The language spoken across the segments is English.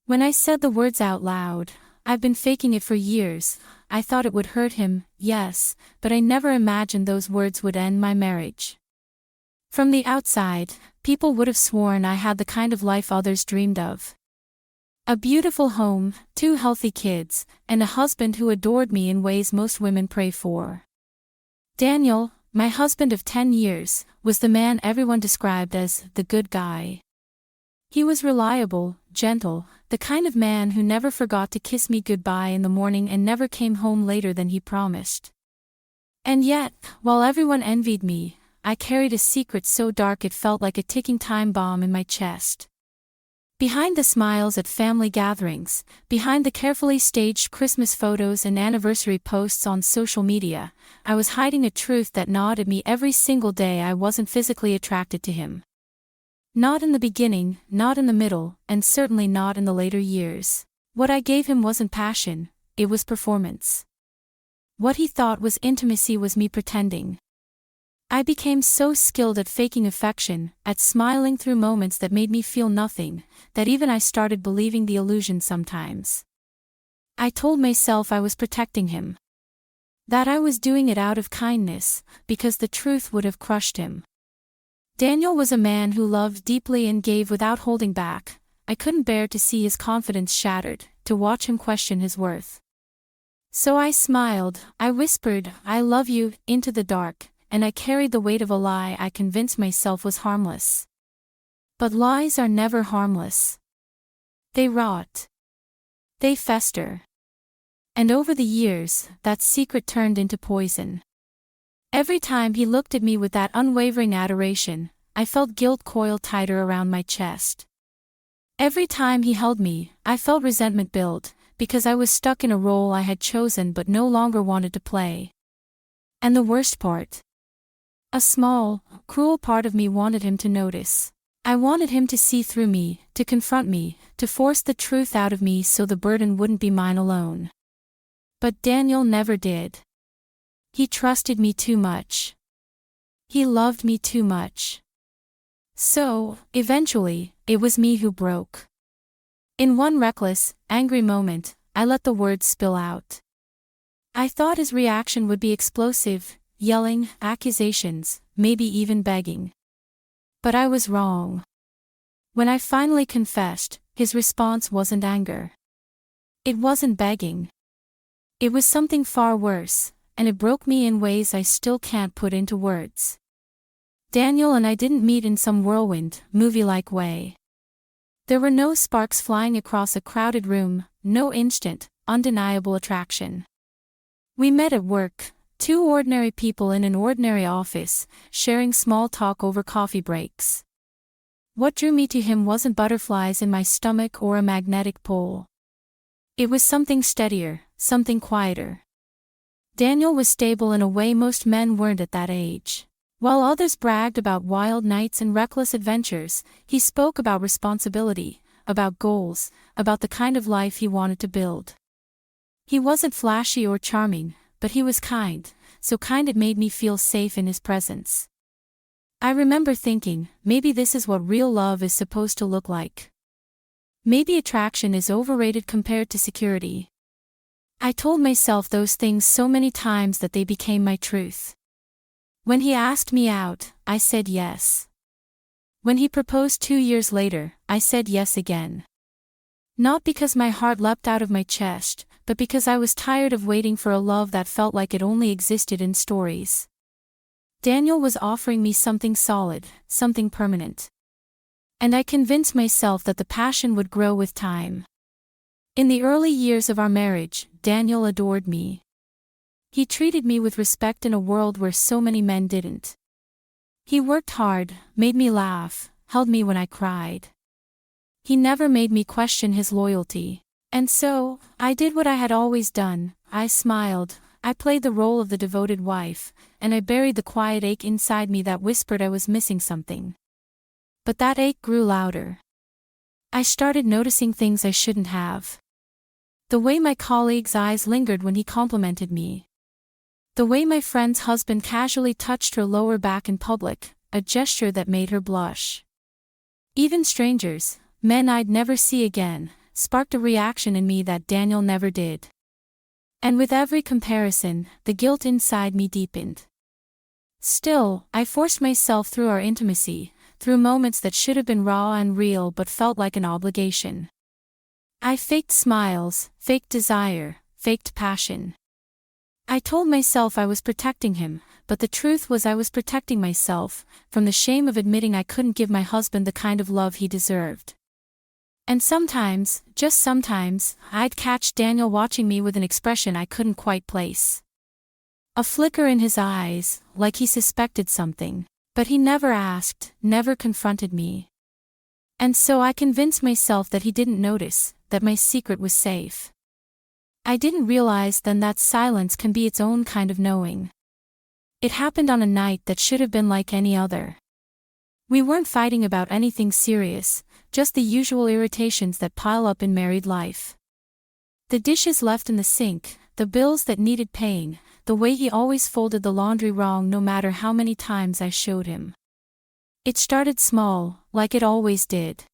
When I said the words out loud, "I've been faking it for years," I thought it would hurt him, yes, but I never imagined those words would end my marriage. From the outside, people would have sworn I had the kind of life others dreamed of. A beautiful home, 2 healthy kids, and a husband who adored me in ways most women pray for. Daniel, my husband of 10 years, was the man everyone described as the good guy. He was reliable, gentle, the kind of man who never forgot to kiss me goodbye in the morning and never came home later than he promised. And yet, while everyone envied me, I carried a secret so dark it felt like a ticking time bomb in my chest. Behind the smiles at family gatherings, behind the carefully staged Christmas photos and anniversary posts on social media, I was hiding a truth that gnawed at me every single day. I wasn't physically attracted to him. Not in the beginning, not in the middle, and certainly not in the later years. What I gave him wasn't passion, it was performance. What he thought was intimacy was me pretending. I became so skilled at faking affection, at smiling through moments that made me feel nothing, that even I started believing the illusion sometimes. I told myself I was protecting him. That I was doing it out of kindness, because the truth would have crushed him. Daniel was a man who loved deeply and gave without holding back. I couldn't bear to see his confidence shattered, to watch him question his worth. So I smiled, I whispered, "I love you," into the dark, and I carried the weight of a lie I convinced myself was harmless. But lies are never harmless. They rot. They fester. And over the years, that secret turned into poison. Every time he looked at me with that unwavering adoration, I felt guilt coil tighter around my chest. Every time he held me, I felt resentment build, because I was stuck in a role I had chosen but no longer wanted to play. And the worst part? A small, cruel part of me wanted him to notice. I wanted him to see through me, to confront me, to force the truth out of me so the burden wouldn't be mine alone. But Daniel never did. He trusted me too much. He loved me too much. So, eventually, it was me who broke. In one reckless, angry moment, I let the words spill out. I thought his reaction would be explosive, yelling, accusations, maybe even begging. But I was wrong. When I finally confessed, his response wasn't anger. It wasn't begging. It was something far worse, and it broke me in ways I still can't put into words. Daniel and I didn't meet in some whirlwind, movie-like way. There were no sparks flying across a crowded room, no instant, undeniable attraction. We met at work, 2 ordinary people in an ordinary office, sharing small talk over coffee breaks. What drew me to him wasn't butterflies in my stomach or a magnetic pole. It was something steadier, something quieter. Daniel was stable in a way most men weren't at that age. While others bragged about wild nights and reckless adventures, he spoke about responsibility, about goals, about the kind of life he wanted to build. He wasn't flashy or charming, but he was kind, so kind it made me feel safe in his presence. I remember thinking, maybe this is what real love is supposed to look like. Maybe attraction is overrated compared to security. I told myself those things so many times that they became my truth. When he asked me out, I said yes. When he proposed 2 years later, I said yes again. Not because my heart leapt out of my chest, but because I was tired of waiting for a love that felt like it only existed in stories. Daniel was offering me something solid, something permanent. And I convinced myself that the passion would grow with time. In the early years of our marriage, Daniel adored me. He treated me with respect in a world where so many men didn't. He worked hard, made me laugh, held me when I cried. He never made me question his loyalty. And so, I did what I had always done. I smiled, I played the role of the devoted wife, and I buried the quiet ache inside me that whispered I was missing something. But that ache grew louder. I started noticing things I shouldn't have. The way my colleagues' eyes lingered when he complimented me. The way my friend's husband casually touched her lower back in public, a gesture that made her blush. Even strangers, men I'd never see again, sparked a reaction in me that Daniel never did. And with every comparison, the guilt inside me deepened. Still, I forced myself through our intimacy, through moments that should have been raw and real but felt like an obligation. I faked smiles, faked desire, faked passion. I told myself I was protecting him, but the truth was I was protecting myself, from the shame of admitting I couldn't give my husband the kind of love he deserved. And sometimes, just sometimes, I'd catch Daniel watching me with an expression I couldn't quite place. A flicker in his eyes, like he suspected something, but he never asked, never confronted me. And so I convinced myself that he didn't notice, that my secret was safe. I didn't realize then that silence can be its own kind of knowing. It happened on a night that should have been like any other. We weren't fighting about anything serious, just the usual irritations that pile up in married life. The dishes left in the sink, the bills that needed paying, the way he always folded the laundry wrong no matter how many times I showed him. It started small, like it always did.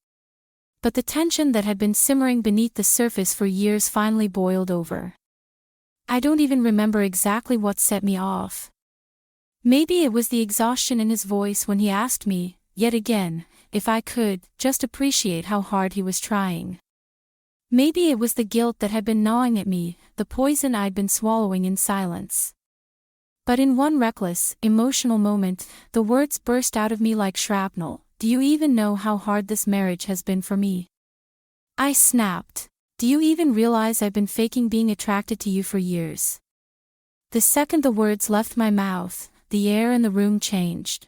But the tension that had been simmering beneath the surface for years finally boiled over. I don't even remember exactly what set me off. Maybe it was the exhaustion in his voice when he asked me, yet again, if I could just appreciate how hard he was trying. Maybe it was the guilt that had been gnawing at me, the poison I'd been swallowing in silence. But in one reckless, emotional moment, the words burst out of me like shrapnel. Do you even know how hard this marriage has been for me? I snapped. Do you even realize I've been faking being attracted to you for years? The second the words left my mouth, the air in the room changed.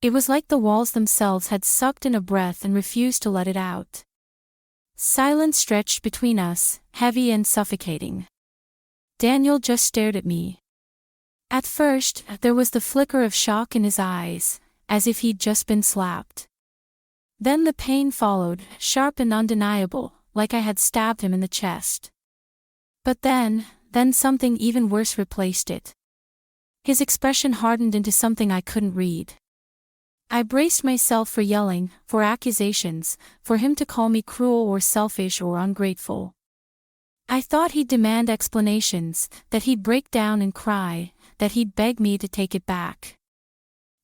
It was like the walls themselves had sucked in a breath and refused to let it out. Silence stretched between us, heavy and suffocating. Daniel just stared at me. At first, there was the flicker of shock in his eyes, as if he'd just been slapped. Then the pain followed, sharp and undeniable, like I had stabbed him in the chest. But then something even worse replaced it. His expression hardened into something I couldn't read. I braced myself for yelling, for accusations, for him to call me cruel or selfish or ungrateful. I thought he'd demand explanations, that he'd break down and cry, that he'd beg me to take it back.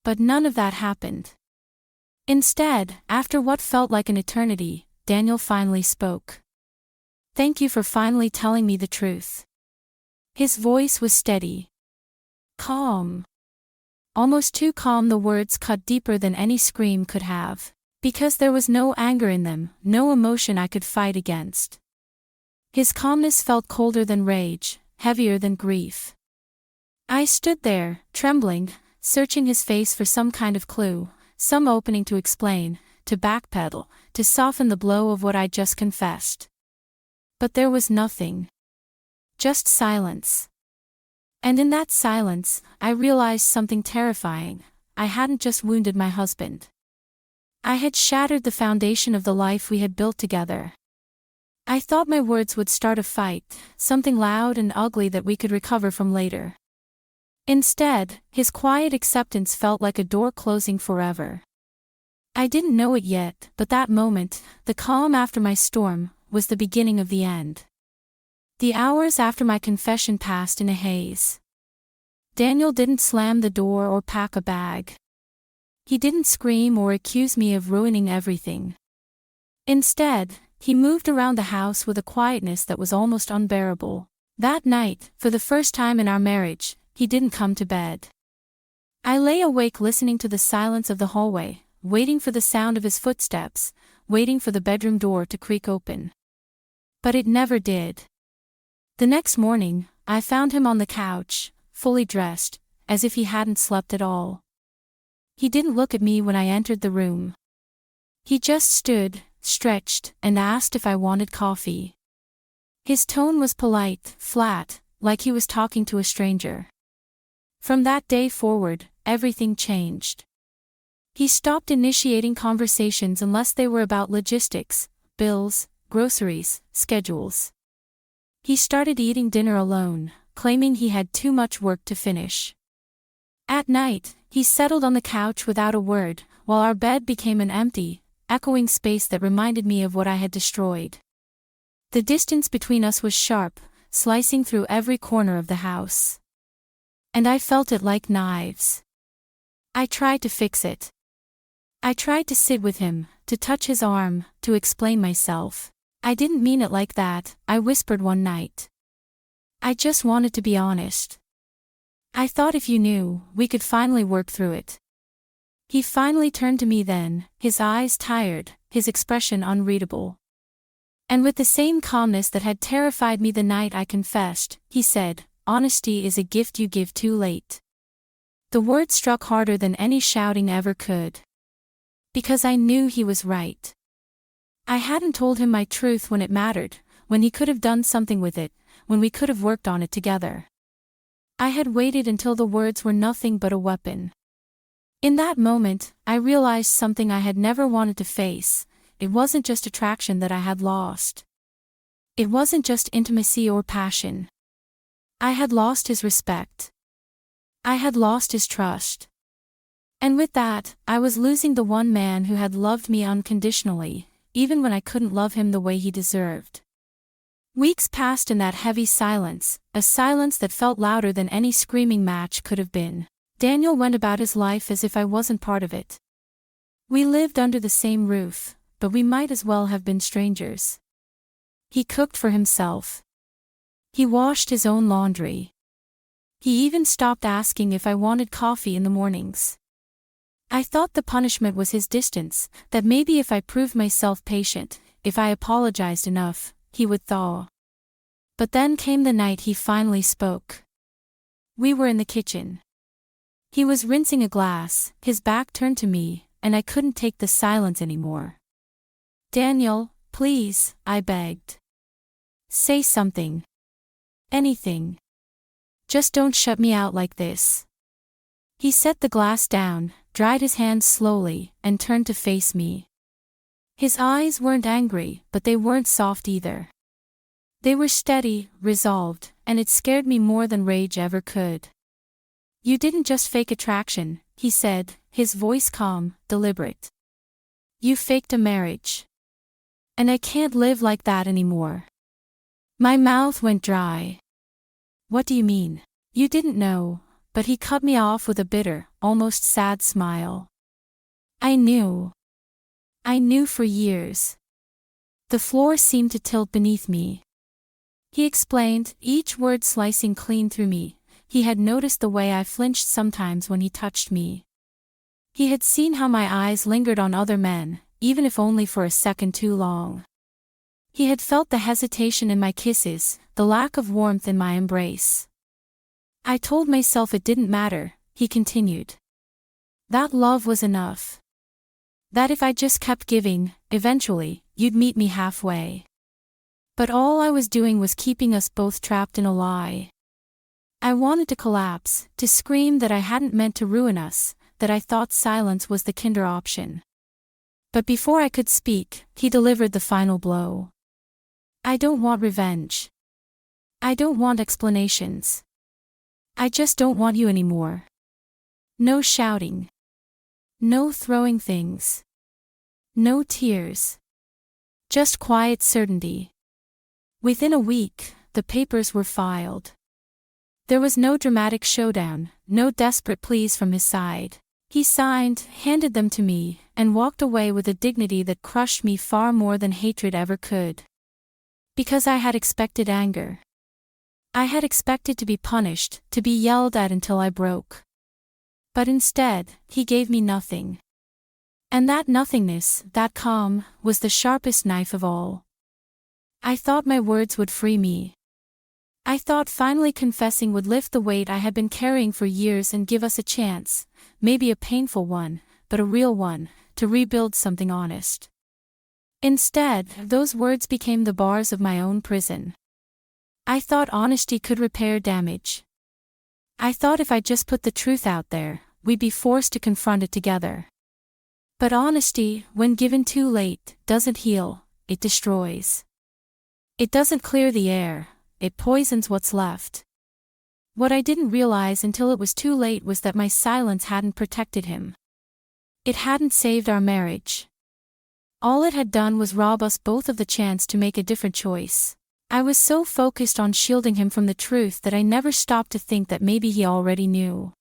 But none of that happened. Instead, after what felt like an eternity, Daniel finally spoke. Thank you for finally telling me the truth. His voice was steady. Calm. Almost too calm. The words cut deeper than any scream could have, because there was no anger in them, no emotion I could fight against. His calmness felt colder than rage, heavier than grief. I stood there, trembling, searching his face for some kind of clue, some opening to explain, to backpedal, to soften the blow of what I'd just confessed. But there was nothing. Just silence. And in that silence, I realized something terrifying. I hadn't just wounded my husband. I had shattered the foundation of the life we had built together. I thought my words would start a fight, something loud and ugly that we could recover from later. Instead, his quiet acceptance felt like a door closing forever. I didn't know it yet, but that moment, the calm after my storm, was the beginning of the end. The hours after my confession passed in a haze. Daniel didn't slam the door or pack a bag. He didn't scream or accuse me of ruining everything. Instead, he moved around the house with a quietness that was almost unbearable. That night, for the first time in our marriage, he didn't come to bed. I lay awake listening to the silence of the hallway, waiting for the sound of his footsteps, waiting for the bedroom door to creak open. But it never did. The next morning, I found him on the couch, fully dressed, as if he hadn't slept at all. He didn't look at me when I entered the room. He just stood, stretched, and asked if I wanted coffee. His tone was polite, flat, like he was talking to a stranger. From that day forward, everything changed. He stopped initiating conversations unless they were about logistics, bills, groceries, schedules. He started eating dinner alone, claiming he had too much work to finish. At night, he settled on the couch without a word, while our bed became an empty, echoing space that reminded me of what I had destroyed. The distance between us was sharp, slicing through every corner of the house. And I felt it like knives. I tried to fix it. I tried to sit with him, to touch his arm, to explain myself. I didn't mean it like that, I whispered one night. I just wanted to be honest. I thought if you knew, we could finally work through it. He finally turned to me then, his eyes tired, his expression unreadable. And with the same calmness that had terrified me the night I confessed, he said, "Honesty is a gift you give too late." The word struck harder than any shouting ever could. Because I knew he was right. I hadn't told him my truth when it mattered, when he could have done something with it, when we could have worked on it together. I had waited until the words were nothing but a weapon. In that moment, I realized something I had never wanted to face. It wasn't just attraction that I had lost. It wasn't just intimacy or passion. I had lost his respect. I had lost his trust. And with that, I was losing the one man who had loved me unconditionally, even when I couldn't love him the way he deserved. Weeks passed in that heavy silence, a silence that felt louder than any screaming match could have been. Daniel went about his life as if I wasn't part of it. We lived under the same roof, but we might as well have been strangers. He cooked for himself. He washed his own laundry. He even stopped asking if I wanted coffee in the mornings. I thought the punishment was his distance, that maybe if I proved myself patient, if I apologized enough, he would thaw. But then came the night he finally spoke. We were in the kitchen. He was rinsing a glass, his back turned to me, and I couldn't take the silence anymore. "Daniel, please," I begged. "Say something. Anything. Just don't shut me out like this." He set the glass down, dried his hands slowly, and turned to face me. His eyes weren't angry, but they weren't soft either. They were steady, resolved, and it scared me more than rage ever could. "You didn't just fake attraction," he said, his voice calm, deliberate. "You faked a marriage. And I can't live like that anymore." My mouth went dry. "What do you mean?" "You didn't know," but he cut me off with a bitter, almost sad smile. "I knew. I knew for years." The floor seemed to tilt beneath me. He explained, each word slicing clean through me. He had noticed the way I flinched sometimes when he touched me. He had seen how my eyes lingered on other men, even if only for a second too long. He had felt the hesitation in my kisses, the lack of warmth in my embrace. "I told myself it didn't matter," he continued. "That love was enough. That if I just kept giving, eventually, you'd meet me halfway. But all I was doing was keeping us both trapped in a lie." I wanted to collapse, to scream that I hadn't meant to ruin us, that I thought silence was the kinder option. But before I could speak, he delivered the final blow. "I don't want revenge. I don't want explanations. I just don't want you anymore. No shouting. No throwing things. No tears. Just quiet certainty." Within a week, the papers were filed. There was no dramatic showdown, no desperate pleas from his side. He signed, handed them to me, and walked away with a dignity that crushed me far more than hatred ever could. Because I had expected anger. I had expected to be punished, to be yelled at until I broke. But instead, he gave me nothing. And that nothingness, that calm, was the sharpest knife of all. I thought my words would free me. I thought finally confessing would lift the weight I had been carrying for years and give us a chance, maybe a painful one, but a real one, to rebuild something honest. Instead, those words became the bars of my own prison. I thought honesty could repair damage. I thought if I just put the truth out there, we'd be forced to confront it together. But honesty, when given too late, doesn't heal, it destroys. It doesn't clear the air, it poisons what's left. What I didn't realize until it was too late was that my silence hadn't protected him. It hadn't saved our marriage. All it had done was rob us both of the chance to make a different choice. I was so focused on shielding him from the truth that I never stopped to think that maybe he already knew.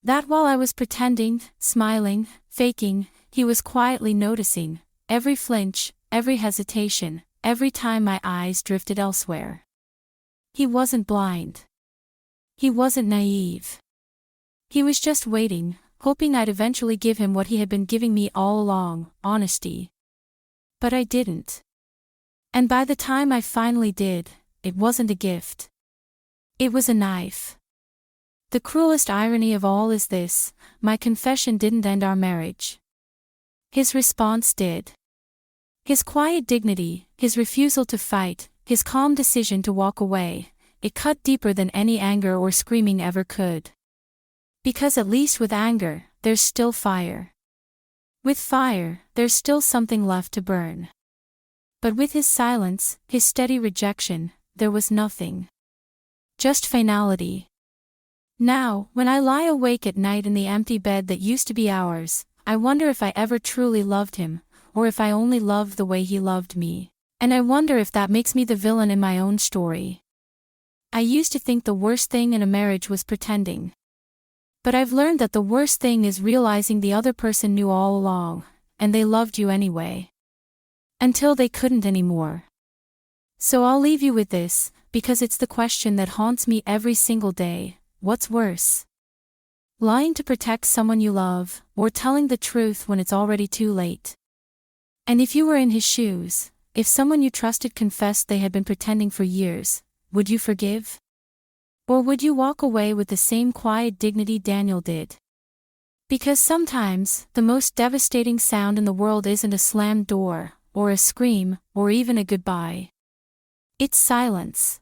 That while I was pretending, smiling, faking, he was quietly noticing every flinch, every hesitation, every time my eyes drifted elsewhere. He wasn't blind. He wasn't naive. He was just waiting, hoping I'd eventually give him what he had been giving me all along, honesty. But I didn't. And by the time I finally did, it wasn't a gift. It was a knife. The cruelest irony of all is this: my confession didn't end our marriage. His response did. His quiet dignity, his refusal to fight, his calm decision to walk away, it cut deeper than any anger or screaming ever could. Because at least with anger, there's still fire. With fire, there's still something left to burn. But with his silence, his steady rejection, there was nothing. Just finality. Now, when I lie awake at night in the empty bed that used to be ours, I wonder if I ever truly loved him, or if I only loved the way he loved me. And I wonder if that makes me the villain in my own story. I used to think the worst thing in a marriage was pretending. But I've learned that the worst thing is realizing the other person knew all along, and they loved you anyway. Until they couldn't anymore. So I'll leave you with this, because it's the question that haunts me every single day: what's worse? Lying to protect someone you love, or telling the truth when it's already too late? And if you were in his shoes, if someone you trusted confessed they had been pretending for years, would you forgive? Or would you walk away with the same quiet dignity Daniel did? Because sometimes, the most devastating sound in the world isn't a slammed door, or a scream, or even a goodbye. It's silence.